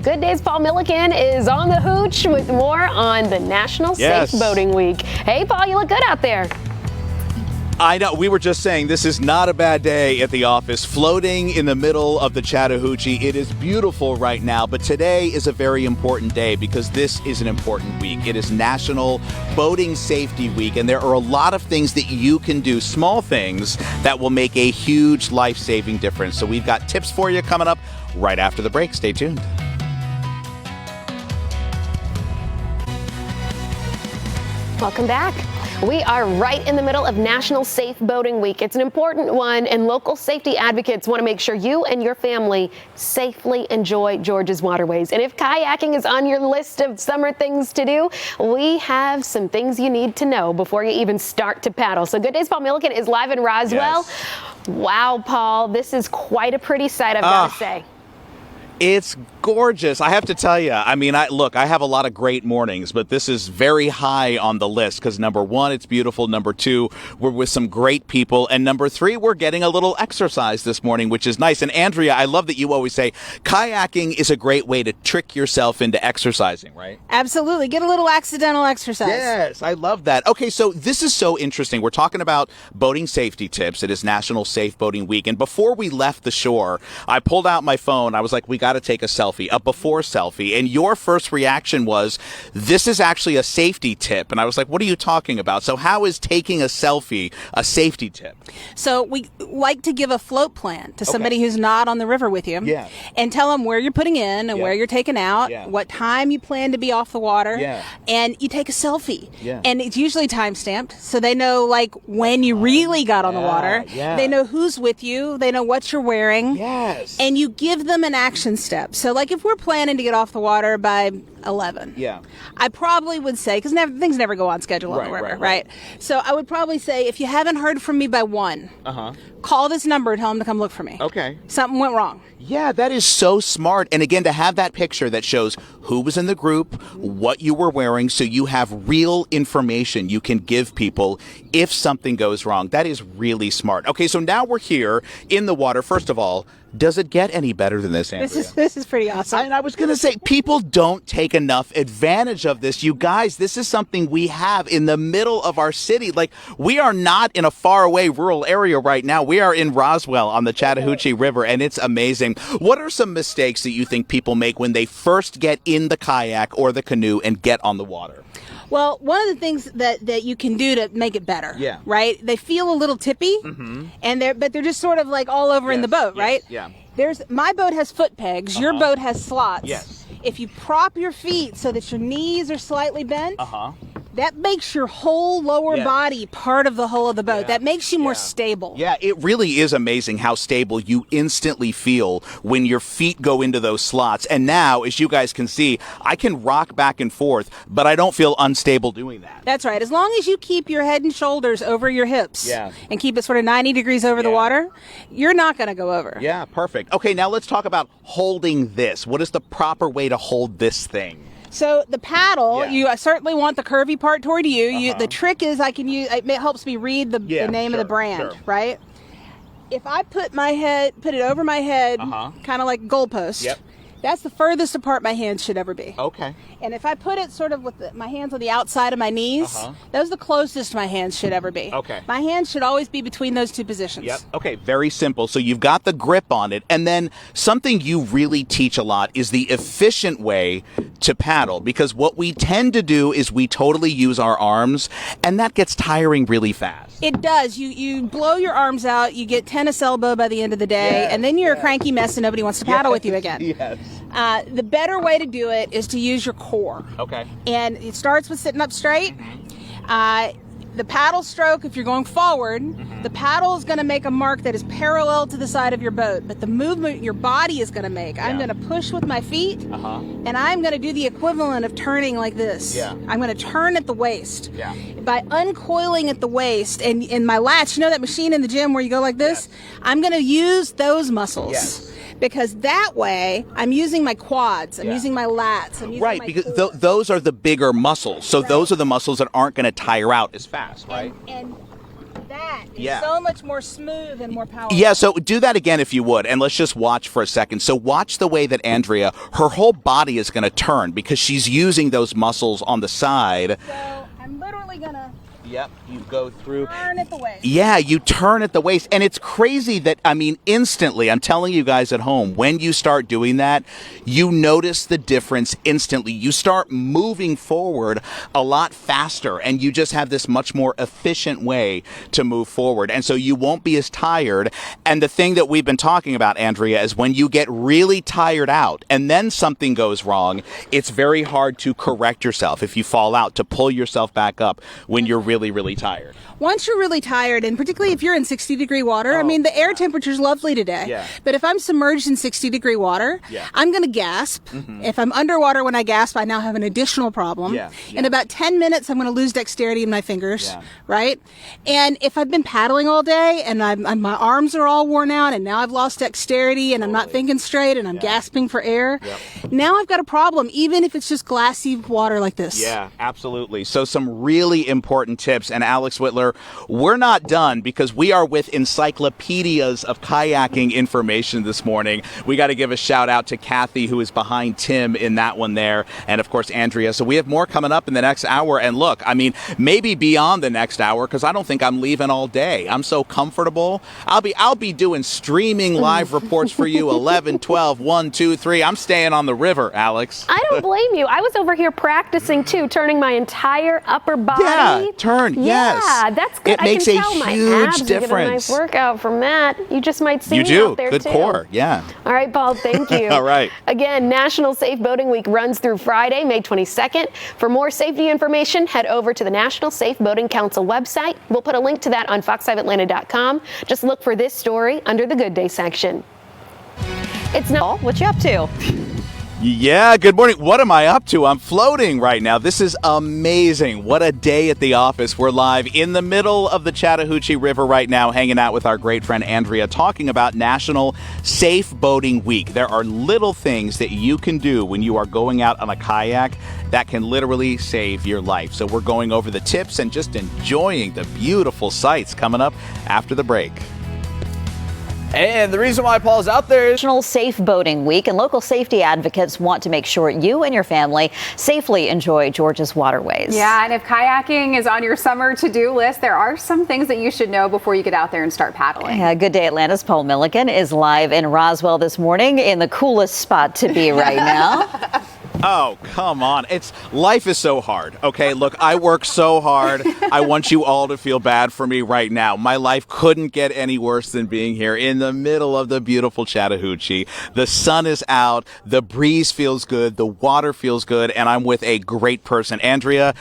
Good Day's Paul Milliken is on the hooch with more on the National Safe Boating Week. Hey, Paul, you look good out there. I know. We were just saying this is not a bad day at the office. Floating in the middle of the Chattahoochee. It is beautiful right now, but today is a very important day because this is an important week. It is National Boating Safety Week, and there are a lot of things that you can do, small things, that will make a huge life-saving difference. So we've got tips for you coming up right after the break. Stay tuned. Welcome back. We are right in the middle of National Safe Boating Week. It's an important one, and local safety advocates want to make sure you and your family safely enjoy Georgia's waterways. And if kayaking is on your list of summer things to do, we have some things you need to know before you even start to paddle. So Good Day's Paul Milliken is live in Roswell. Yes. Wow, Paul, this is quite a pretty sight, I've got to say. It's gorgeous. I have to tell you, I mean, I have a lot of great mornings, but this is very high on the list because number one, it's beautiful. Number two, we're with some great people. And number three, we're getting a little exercise this morning, which is nice. And Andrea, I love that you always say kayaking is a great way to trick yourself into exercising, right? Absolutely. Get a little accidental exercise. Yes, I love that. Okay, so this is so interesting. We're talking about boating safety tips. It is National Safe Boating Week. And before we left the shore, I pulled out my phone. I was like, we got to take a selfie, a before selfie. And your first reaction was, this is actually a safety tip. And I was like, what are you talking about? So how is taking a selfie a safety tip? So we like to give a float plan to somebody who's not on the river with you. Yeah. And tell them where you're putting in and where you're taking out, what time you plan to be off the water. Yeah. And you take a selfie. Yeah. And it's usually time stamped. So they know like when you really got on the water. Yeah. They know who's with you. They know what you're wearing. Yes. And you give them an action step. So like if we're planning to get off the water by 11, I probably would say, because things never go on schedule on the river, right? So I would probably say, if you haven't heard from me by 1, call this number and tell them to come look for me. Okay. Something went wrong. Yeah, that is so smart. And again, to have that picture that shows who was in the group, what you were wearing, so you have real information you can give people if something goes wrong. That is really smart. Okay, so now we're here in the water. First of all, does it get any better than this, Andrea? This is pretty awesome. And I was going to say, people don't take enough advantage of this. You guys, this is something we have in the middle of our city. Like, we are not in a faraway rural area right now. We are in Roswell on the Chattahoochee River, and it's amazing. What are some mistakes that you think people make when they first get in the kayak or the canoe and get on the water? Well, one of the things that you can do to make it better, right? They feel a little tippy, and but they're just sort of like all over in the boat, right? Yeah. My boat has foot pegs. Your boat has slots. Yes. If you prop your feet so that your knees are slightly bent, that makes your whole lower body part of the hull of the boat. That makes you more stable. Yeah, it really is amazing how stable you instantly feel when your feet go into those slots. And now, as you guys can see, I can rock back and forth, but I don't feel unstable doing that. That's right. As long as you keep your head and shoulders over your hips and keep it sort of 90 degrees over the water, you're not going to go over. Yeah, perfect. Okay, now let's talk about holding this. What is the proper way to hold this thing? So the paddle, you certainly want the curvy part toward you. The trick is it helps me read the name of the brand, right? If I put it over my head, kind of like goalpost, that's the furthest apart my hands should ever be. Okay. And if I put it sort of with my hands on the outside of my knees, those are the closest my hands should ever be. Okay. My hands should always be between those two positions. Yep. Okay, very simple. So you've got the grip on it. And then something you really teach a lot is the efficient way to paddle. Because what we tend to do is we totally use our arms, and that gets tiring really fast. It does. You blow your arms out, you get tennis elbow by the end of the day, and then you're a cranky mess and nobody wants to paddle with you again. Yes. The better way to do it is to use your core. Okay. And it starts with sitting up straight. The paddle stroke, if you're going forward, the paddle is going to make a mark that is parallel to the side of your boat. But the movement your body is going to make, I'm going to push with my feet, and I'm going to do the equivalent of turning like this. I'm going to turn at the waist. By uncoiling at the waist and in my lats, you know that machine in the gym where you go like this? I'm going to use those muscles. Because that way, I'm using my quads, I'm using my lats, I'm using my because those are the bigger muscles. So those are the muscles that aren't going to tire out as fast, right? And that is Yeah. so much more smooth and more powerful. Yeah, so do that again if you would, and let's just watch for a second. So watch the way that Andrea, her whole body is going to turn because she's using those muscles on the side. So I'm literally gonna Yep, you go through. turn at the waist. Yeah, you turn at the waist. And it's crazy that, I mean, instantly, I'm telling you guys at home, when you start doing that, you notice the difference instantly. You start moving forward a lot faster, and you just have this much more efficient way to move forward. And so you won't be as tired. And the thing that we've been talking about, Andrea, is when you get really tired out and then something goes wrong, it's very hard to correct yourself if you fall out, to pull yourself back up when you're really tired. Once you're really tired, and particularly if you're in 60-degree water, I mean, the air temperature's lovely today. Yeah. But if I'm submerged in 60-degree water, I'm going to gasp. If I'm underwater when I gasp, I now have an additional problem. Yeah. In about 10 minutes, I'm going to lose dexterity in my fingers, right? And if I've been paddling all day and my arms are all worn out and now I've lost dexterity and I'm not thinking straight and I'm gasping for air, now I've got a problem, even if it's just glassy water like this. Yeah, absolutely. So some really important tips. And Alex Whitler, we're not done because we are with encyclopedias of kayaking information this morning. We got to give a shout out to Kathy, who is behind Tim in that one there, and of course Andrea. So we have more coming up in the next hour. And look, I mean, maybe beyond the next hour, because I don't think I'm leaving all day. I'm so comfortable. I'll be doing streaming live reports for you 11, 12, 1, 2, 3. I'm staying on the river, Alex. I don't blame you. I was over here practicing too, turning my entire upper body. Yeah, turn. Yes. Yeah, that's good. It makes I can a tell my huge abs difference. Get a nice workout from that. You just might see You me do. out there Good too. core. Yeah. All right, Paul, thank you. All right. Again, National Safe Boating Week runs through Friday, May 22nd. For more safety information, head over to the National Safe Boating Council website. We'll put a link to that on fox5atlanta.com. Just look for this story under the Good Day section. It's not. What you up to? Yeah, good morning. What am I up to? I'm floating right now. This is amazing. What a day at the office. We're live in the middle of the Chattahoochee River right now, hanging out with our great friend Andrea, talking about National Safe Boating Week. There are little things that you can do when you are going out on a kayak that can literally save your life. So we're going over the tips and just enjoying the beautiful sights coming up after the break. And the reason why Paul's out there is National Safe Boating Week, and local safety advocates want to make sure you and your family safely enjoy Georgia's waterways. Yeah, and if kayaking is on your summer to-do list, there are some things that you should know before you get out there and start paddling. Yeah, Good Day Atlanta's Paul Milliken is live in Roswell this morning in the coolest spot to be right now. Oh, come on. Life is so hard. Okay, look, I work so hard. I want you all to feel bad for me right now. My life couldn't get any worse than being here in the middle of the beautiful Chattahoochee. The sun is out, the breeze feels good, the water feels good, and I'm with a great person. Andrea,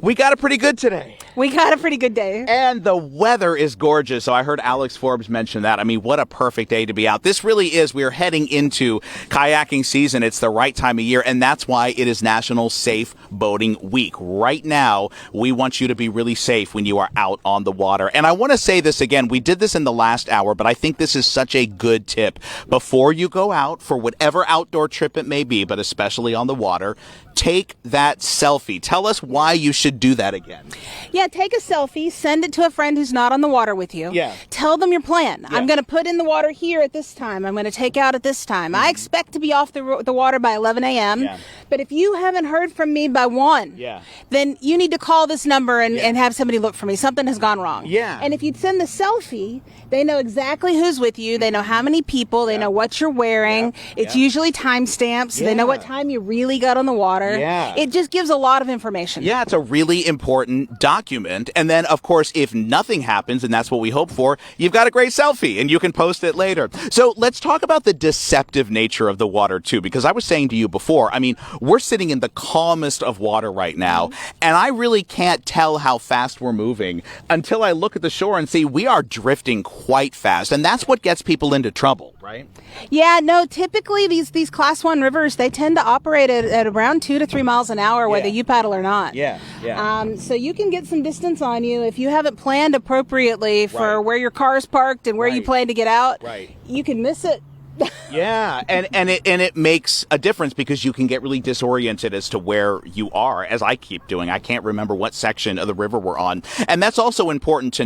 we got it pretty good today. We got a pretty good day. And the weather is gorgeous. So I heard Alex Forbes mention that. I mean, what a perfect day to be out. This really is. We're heading into kayaking season. It's the right time of year, and that's why it is National Safe Boating Week. Right now, we want you to be really safe when you are out on the water. And I want to say this again. We did this in the last hour, but I think this is such a good tip. Before you go out for whatever outdoor trip it may be, but especially on the water, take that selfie. Tell us why you should do that again. Yeah, take a selfie, send it to a friend who's not on the water with you. Yeah. Tell them your plan. I'm going to put in the water here at this time. I'm going to take out at this time. I expect to be off the water by 11 a.m. Yeah. But if you haven't heard from me by 1, then you need to call this number and have somebody look for me. Something has gone wrong. Yeah. And if you'd send the selfie, they know exactly who's with you. They know how many people. They know what you're wearing. It's usually timestamps. So they know what time you really got on the water. Yeah. It just gives a lot of information. Yeah, it's a really important document. And then, of course, if nothing happens, and that's what we hope for, you've got a great selfie and you can post it later. So let's talk about the deceptive nature of the water, too, because I was saying to you before, I mean, we're sitting in the calmest of water right now, and I really can't tell how fast we're moving until I look at the shore and see we are drifting quite fast. And that's what gets people into trouble, right? Yeah, no, typically these class 1 rivers, they tend to operate at around 2 to 3 miles an hour, whether you paddle or not. So you can get some distance on you if you haven't planned appropriately for where your car is parked and where you plan to get out. You can miss it Yeah, and it makes a difference because you can get really disoriented as to where you are, as I keep doing. I can't remember what section of the river we're on. And that's also important to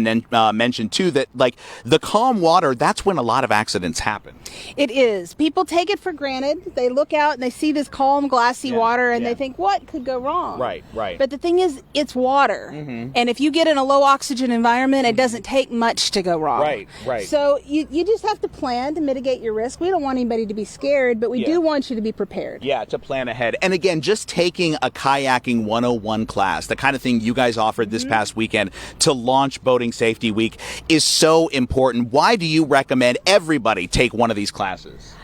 mention, too, that, like, the calm water, that's when a lot of accidents happen. It is. People take it for granted. They look out and they see this calm, glassy water and they think, what could go wrong? Right. But the thing is, it's water. And if you get in a low oxygen environment, it doesn't take much to go wrong. Right. So you just have to plan to mitigate your risk. We don't want anybody to be scared, but we do want you to be prepared. Yeah, to plan ahead. And again, just taking a kayaking 101 class, the kind of thing you guys offered this past weekend to launch Boating Safety Week, is so important. Why do you recommend everybody take one of these classes?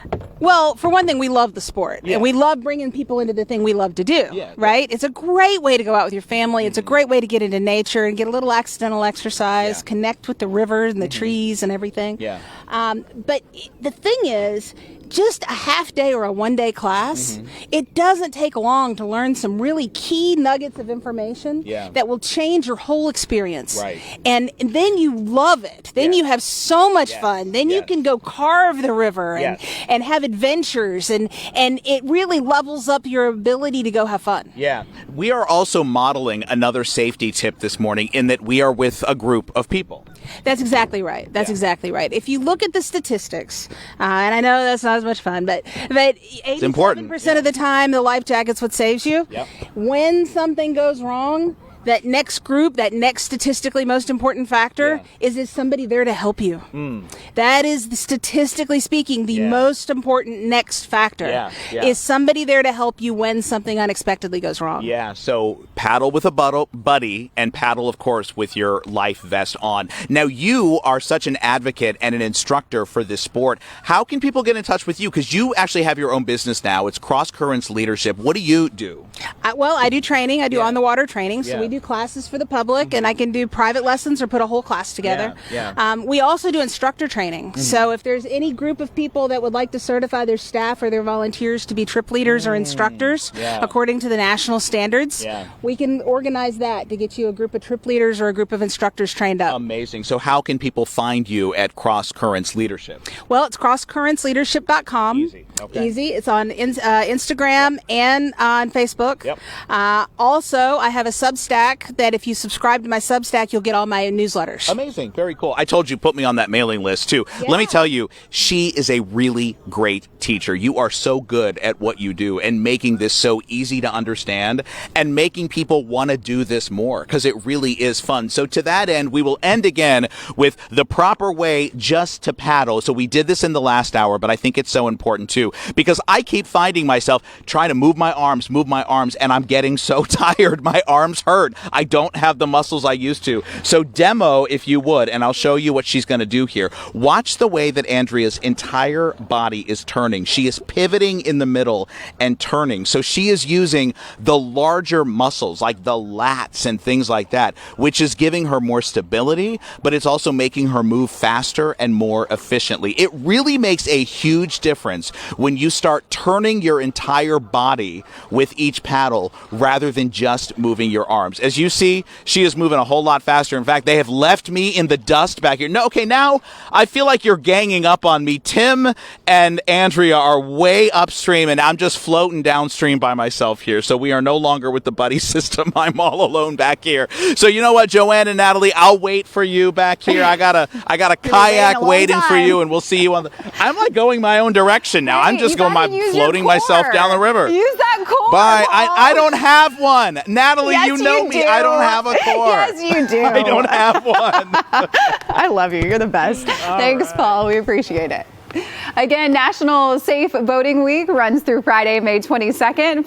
Well, for one thing, we love the sport, and we love bringing people into the thing we love to do, right? It's a great way to go out with your family. It's a great way to get into nature and get a little accidental exercise, connect with the river and the trees and everything. But the thing is, just a half day or a 1 day class, it doesn't take long to learn some really key nuggets of information that will change your whole experience. And then you love it. Then you have so much fun. Then you can go carve the river and have adventures, and it really levels up your ability to go have fun. Yeah. We are also modeling another safety tip this morning in that we are with a group of people. That's exactly right. That's exactly right. If you look at the statistics, and I know that's not as much fun, but 87% of the time, the life jacket's what saves you. When something goes wrong, that next group, that next statistically most important factor is somebody there to help you. That is, statistically speaking, the most important next factor is somebody there to help you when something unexpectedly goes wrong. Yeah, so paddle with a buddy and paddle, of course, with your life vest on. Now, you are such an advocate and an instructor for this sport. How can people get in touch with you? Because you actually have your own business now. It's Cross Currents Leadership. What do you do? Well, I do training. I do on-the-water training. So we do classes for the public, and I can do private lessons or put a whole class together. We also do instructor training. So if there's any group of people that would like to certify their staff or their volunteers to be trip leaders or instructors according to the national standards, we can organize that to get you a group of trip leaders or a group of instructors trained up. Amazing. So how can people find you at Cross Currents Leadership? Well, it's crosscurrentsleadership.com. Easy. Okay. Easy. It's on Instagram and on Facebook. Also, I have a Substack that if you subscribe to my Substack, you'll get all my newsletters. Amazing. Very cool. I told you, put me on that mailing list, too. Let me tell you, she is a really great teacher. You are so good at what you do and making this so easy to understand and making people want to do this more because it really is fun. So to that end, we will end again with the proper way just to paddle. So we did this in the last hour, but I think it's so important, too, because I keep finding myself trying to move my arms, and I'm getting so tired. My arms hurt. I don't have the muscles I used to. So demo, if you would, and I'll show you what she's going to do here. Watch the way that Andrea's entire body is turning. She is pivoting in the middle and turning. So she is using the larger muscles, like the lats and things like that, which is giving her more stability, but it's also making her move faster and more efficiently. It really makes a huge difference when you start turning your entire body with each paddle rather than just moving your arms. As you see, she is moving a whole lot faster. In fact, they have left me in the dust back here. No, okay, now I feel like you're ganging up on me. Tim and Andrea are way upstream, and I'm just floating downstream by myself here. So we are no longer with the buddy system. I'm all alone back here. So you know what, Joanne and Natalie, I'll wait for you back here. I got a kayak waiting for you, and we'll see you on the. I'm like going my own direction now. I'm just floating myself down the river. Use that core. Bye. I don't have one. Natalie, Yes, you know me. do. I don't have a core. Yes, you do. I don't have one. I love you. You're the best. Thanks, right. Paul. We appreciate it. Again, National Safe Boating Week runs through Friday, May 22nd.